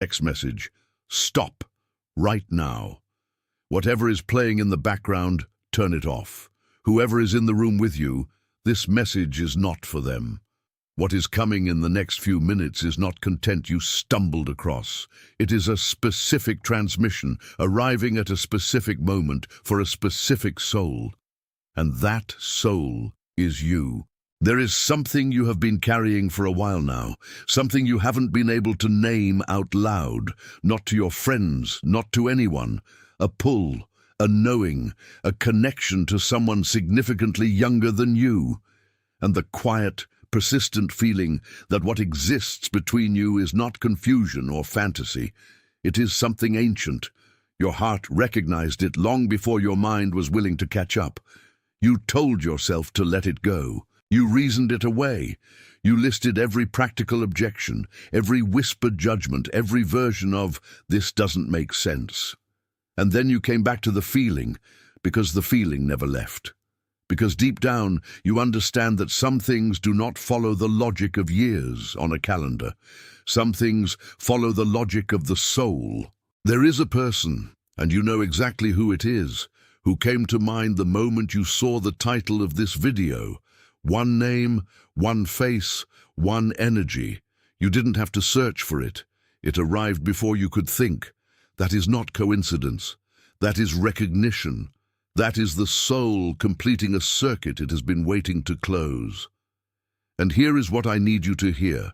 Text message. Stop. Right now. Whatever is playing in the background, turn it off. Whoever is in the room with you, this message is not for them. What is coming in the next few minutes is not content you stumbled across. It is a specific transmission, arriving at a specific moment for a specific soul. And that soul is you. There is something you have been carrying for a while now, something you haven't been able to name out loud, not to your friends, not to anyone. A pull, a knowing, a connection to someone significantly younger than you. And the quiet, persistent feeling that what exists between you is not confusion or fantasy. It is something ancient. Your heart recognized it long before your mind was willing to catch up. You told yourself to let it go. You reasoned it away. You listed every practical objection, every whispered judgment, every version of, "This doesn't make sense." And then you came back to the feeling, because the feeling never left. Because deep down, you understand that some things do not follow the logic of years on a calendar. Some things follow the logic of the soul. There is a person, and you know exactly who it is, who came to mind the moment you saw the title of this video. One name, one face, one energy. You didn't have to search for it. It arrived before you could think. That is not coincidence. That is recognition. That is the soul completing a circuit it has been waiting to close. And here is what I need you to hear.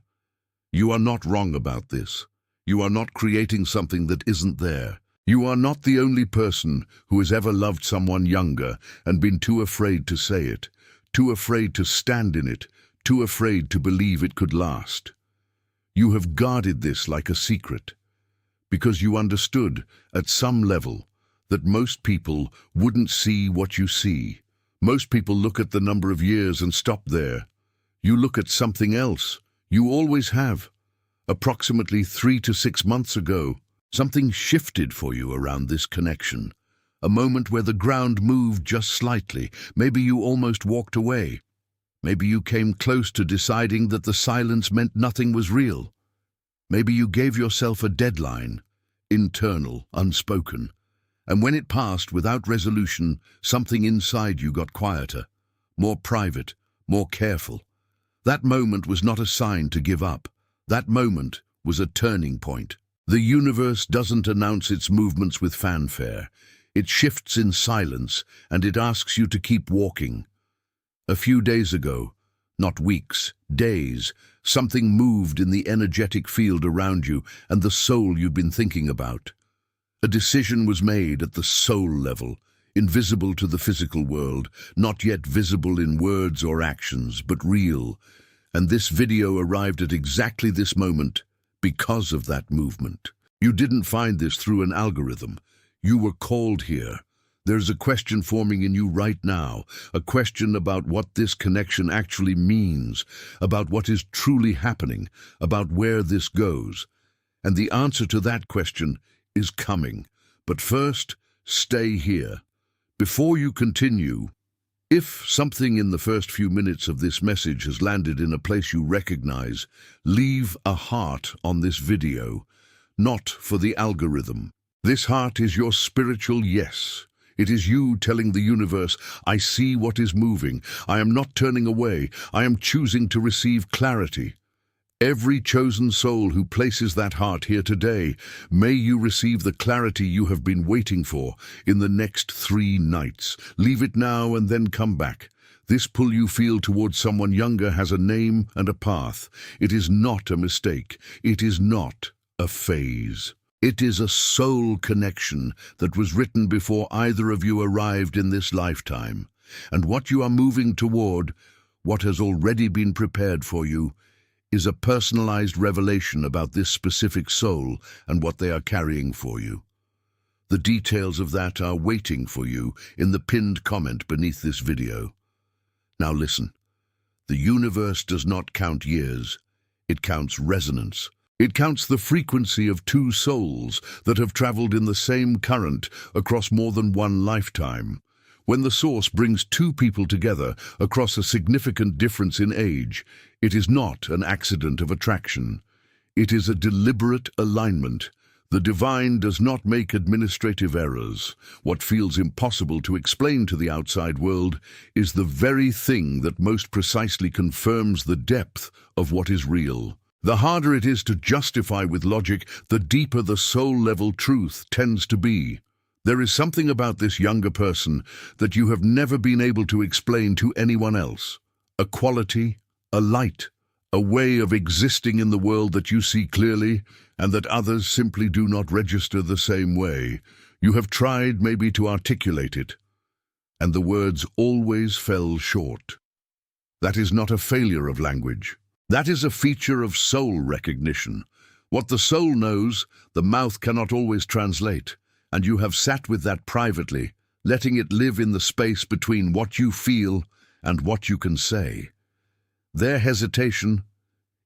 You are not wrong about this. You are not creating something that isn't there. You are not the only person who has ever loved someone younger and been too afraid to say it, too afraid to stand in it, too afraid to believe it could last. You have guarded this like a secret, because you understood, at some level, that most people wouldn't see what you see. Most people look at the number of years and stop there. You look at something else. You always have. Approximately 3 to 6 months ago, something shifted for you around this connection. A moment where the ground moved just slightly. Maybe you almost walked away. Maybe you came close to deciding that the silence meant nothing was real. Maybe you gave yourself a deadline, internal, unspoken. And when it passed without resolution, something inside you got quieter, more private, more careful. That moment was not a sign to give up. That moment was a turning point. The universe doesn't announce its movements with fanfare. It shifts in silence, and it asks you to keep walking. A few days ago, not weeks, days, something moved in the energetic field around you and the soul you've been thinking about. A decision was made at the soul level, invisible to the physical world, not yet visible in words or actions, but real. And this video arrived at exactly this moment because of that movement. You didn't find this through an algorithm. You were called here. There's a question forming in you right now, a question about what this connection actually means, about what is truly happening, about where this goes. And the answer to that question is coming. But first, stay here. Before you continue, if something in the first few minutes of this message has landed in a place you recognize, leave a heart on this video, not for the algorithm. This heart is your spiritual yes. It is you telling the universe, I see what is moving. I am not turning away. I am choosing to receive clarity. Every chosen soul who places that heart here today, may you receive the clarity you have been waiting for in the next 3 nights. Leave it now and then come back. This pull you feel towards someone younger has a name and a path. It is not a mistake. It is not a phase. It is a soul connection that was written before either of you arrived in this lifetime. And what you are moving toward, what has already been prepared for you, is a personalized revelation about this specific soul and what they are carrying for you. The details of that are waiting for you in the pinned comment beneath this video. Now listen, the universe does not count years, it counts resonance. It counts the frequency of 2 souls that have traveled in the same current across more than one lifetime. When the source brings 2 people together across a significant difference in age, it is not an accident of attraction. It is a deliberate alignment. The divine does not make administrative errors. What feels impossible to explain to the outside world is the very thing that most precisely confirms the depth of what is real. The harder it is to justify with logic, the deeper the soul-level truth tends to be. There is something about this younger person that you have never been able to explain to anyone else. A quality, a light, a way of existing in the world that you see clearly and that others simply do not register the same way. You have tried maybe to articulate it, and the words always fell short. That is not a failure of language. That is a feature of soul recognition. What the soul knows, the mouth cannot always translate, and you have sat with that privately, letting it live in the space between what you feel and what you can say. Their hesitation,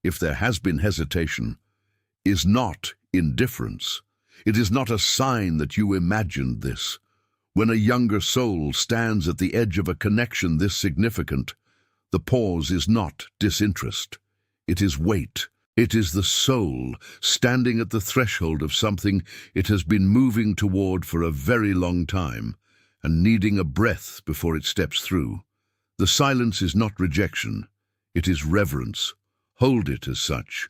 if there has been hesitation, is not indifference. It is not a sign that you imagined this. When a younger soul stands at the edge of a connection this significant, the pause is not disinterest. It is wait. It is the soul standing at the threshold of something it has been moving toward for a very long time and needing a breath before it steps through. The silence is not rejection. It is reverence. Hold it as such.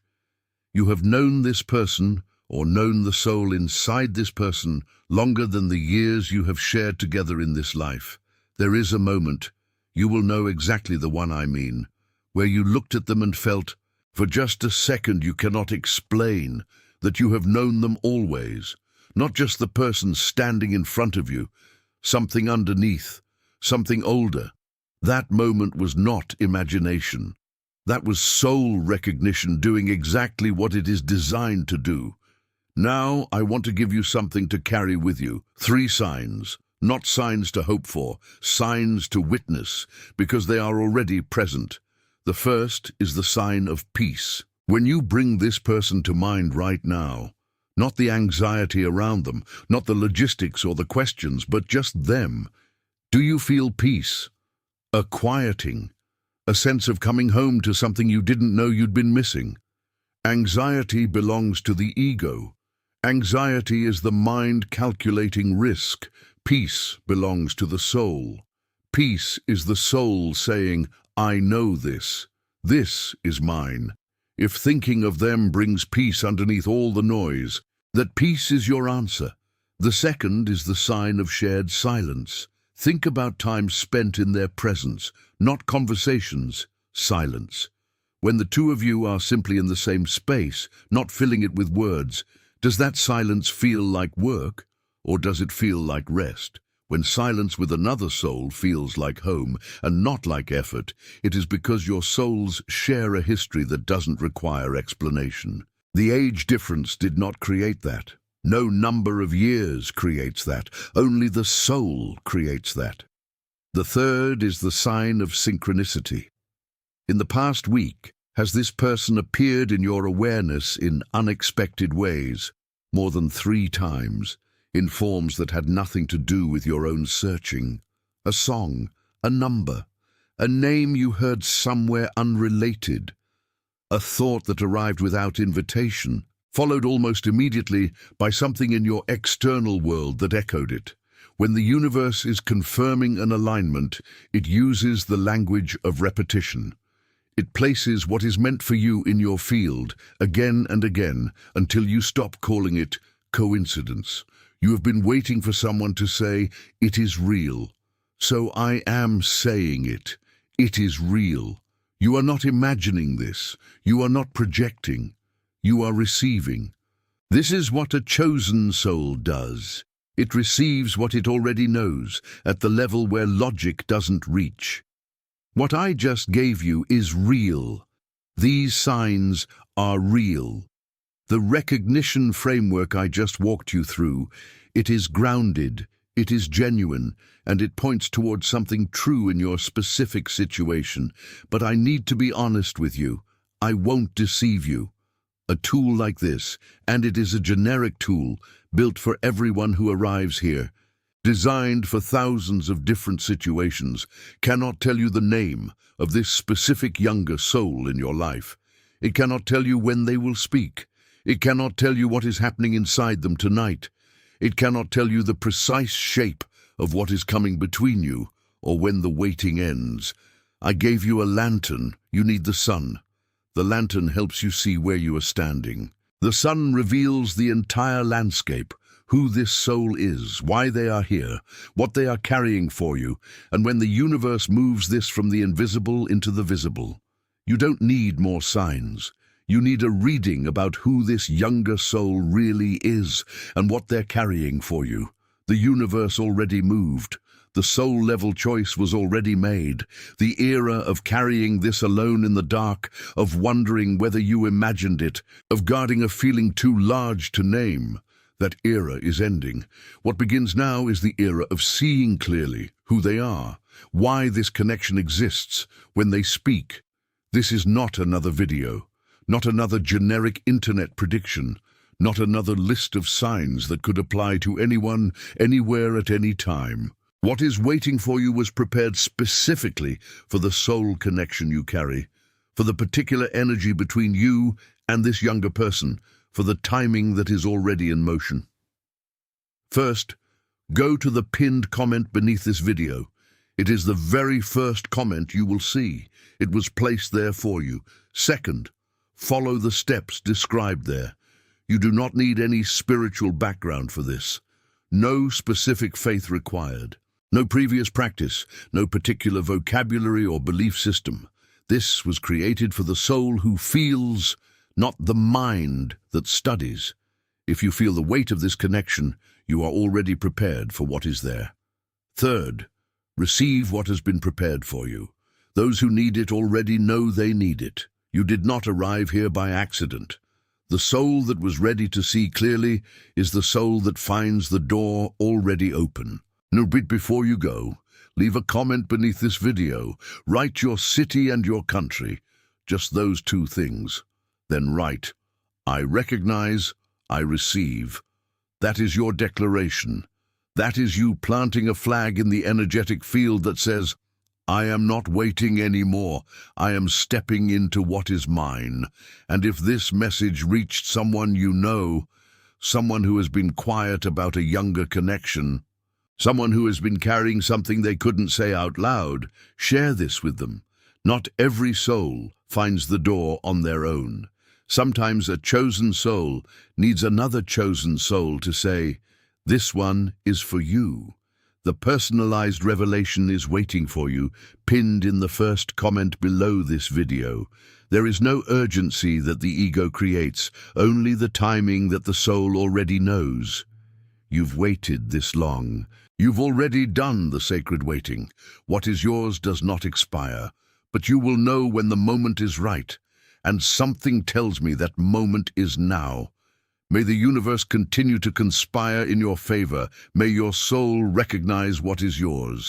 You have known this person or known the soul inside this person longer than the years you have shared together in this life. There is a moment, you will know exactly the one I mean, where you looked at them and felt, for just a second you cannot explain, that you have known them always, not just the person standing in front of you, something underneath, something older. That moment was not imagination. That was soul recognition doing exactly what it is designed to do. Now I want to give you something to carry with you. 3 signs, not signs to hope for, signs to witness, because they are already present. The first is the sign of peace. When you bring this person to mind right now, not the anxiety around them, not the logistics or the questions, but just them, do you feel peace? A quieting, a sense of coming home to something you didn't know you'd been missing. Anxiety belongs to the ego. Anxiety is the mind calculating risk. Peace belongs to the soul. Peace is the soul saying, I know this. This is mine. If thinking of them brings peace underneath all the noise, that peace is your answer. The second is the sign of shared silence. Think about time spent in their presence, not conversations, silence. When the two of you are simply in the same space, not filling it with words, does that silence feel like work, or does it feel like rest? When silence with another soul feels like home and not like effort, it is because your souls share a history that doesn't require explanation. The age difference did not create that. No number of years creates that. Only the soul creates that. The third is the sign of synchronicity. In the past week, has this person appeared in your awareness in unexpected ways, more than 3 times, in forms that had nothing to do with your own searching? A song, a number, a name you heard somewhere unrelated, a thought that arrived without invitation, followed almost immediately by something in your external world that echoed it. When the universe is confirming an alignment, it uses the language of repetition. It places what is meant for you in your field again and again until you stop calling it coincidence. You have been waiting for someone to say, it is real. So I am saying it. It is real. You are not imagining this. You are not projecting. You are receiving. This is what a chosen soul does. It receives what it already knows at the level where logic doesn't reach. What I just gave you is real. These signs are real. The recognition framework I just walked you through, it is grounded, it is genuine, and it points towards something true in your specific situation. But I need to be honest with you. I won't deceive you. A tool like this, and it is a generic tool, built for everyone who arrives here, designed for thousands of different situations, cannot tell you the name of this specific younger soul in your life. It cannot tell you when they will speak. It cannot tell you what is happening inside them tonight. It cannot tell you the precise shape of what is coming between you, or when the waiting ends. I gave you a lantern. You need the sun. The lantern helps you see where you are standing. The sun reveals the entire landscape, who this soul is, why they are here, what they are carrying for you, and when the universe moves this from the invisible into the visible. You don't need more signs. You need a reading about who this younger soul really is and what they're carrying for you. The universe already moved. The soul-level choice was already made. The era of carrying this alone in the dark, of wondering whether you imagined it, of guarding a feeling too large to name, that era is ending. What begins now is the era of seeing clearly who they are, why this connection exists when they speak. This is not another video. Not another generic internet prediction, not another list of signs that could apply to anyone, anywhere at any time. What is waiting for you was prepared specifically for the soul connection you carry, for the particular energy between you and this younger person, for the timing that is already in motion. First, go to the pinned comment beneath this video. It is the very first comment you will see. It was placed there for you. Second, follow the steps described there. You do not need any spiritual background for this. No specific faith required. No previous practice, no particular vocabulary or belief system. This was created for the soul who feels, not the mind that studies. If you feel the weight of this connection, you are already prepared for what is there. Third, receive what has been prepared for you. Those who need it already know they need it. You did not arrive here by accident. The soul that was ready to see clearly is the soul that finds the door already open. Now, before you go, leave a comment beneath this video. Write your city and your country, just those two things. Then write, I recognize, I receive. That is your declaration. That is you planting a flag in the energetic field that says, I am not waiting anymore. I am stepping into what is mine. And if this message reached someone you know, someone who has been quiet about a younger connection, someone who has been carrying something they couldn't say out loud, share this with them. Not every soul finds the door on their own. Sometimes a chosen soul needs another chosen soul to say, this one is for you. The personalized revelation is waiting for you, pinned in the first comment below this video. There is no urgency that the ego creates, only the timing that the soul already knows. You've waited this long. You've already done the sacred waiting. What is yours does not expire, but you will know when the moment is right, and something tells me that moment is now. May the universe continue to conspire in your favor. May your soul recognize what is yours.